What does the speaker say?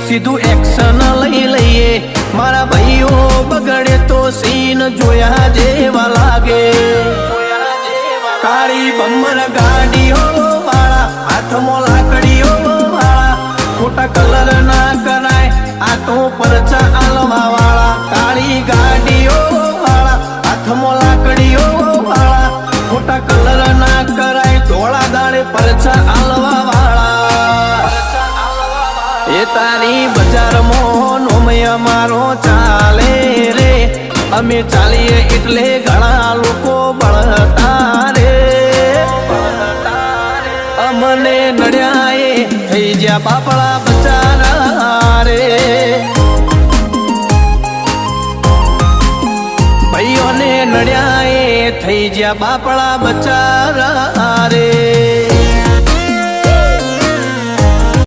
સીધું એક્શન લઈ લઈએ મારા ભાઈઓ બગડે તો સીન જોયા જેવા લાગે કાળી બમ્બર ગાડીઓ વાળા હાથમાં લાકડીઓ વાળા ખોટા કલર ના કરાય આ તો પરચા આલવા વાળા કાળી ગાડીઓ વાળા હાથમાં લાકડીઓ વાળા ખોટા કલર ના કરાય ધોળા દાડે પરચા આલવા વાળા એ તારી બજારમાં નોમય મારો ચાલે રે અમે ચાલીએ એટલે ઘણા લોકો બળતા રે અમને નડ્યા એ થઈ જ્યાં બાપડા બચારા રે ભાઈઓને નડ્યા એ થઈ જ્યાં બાપડા બચારા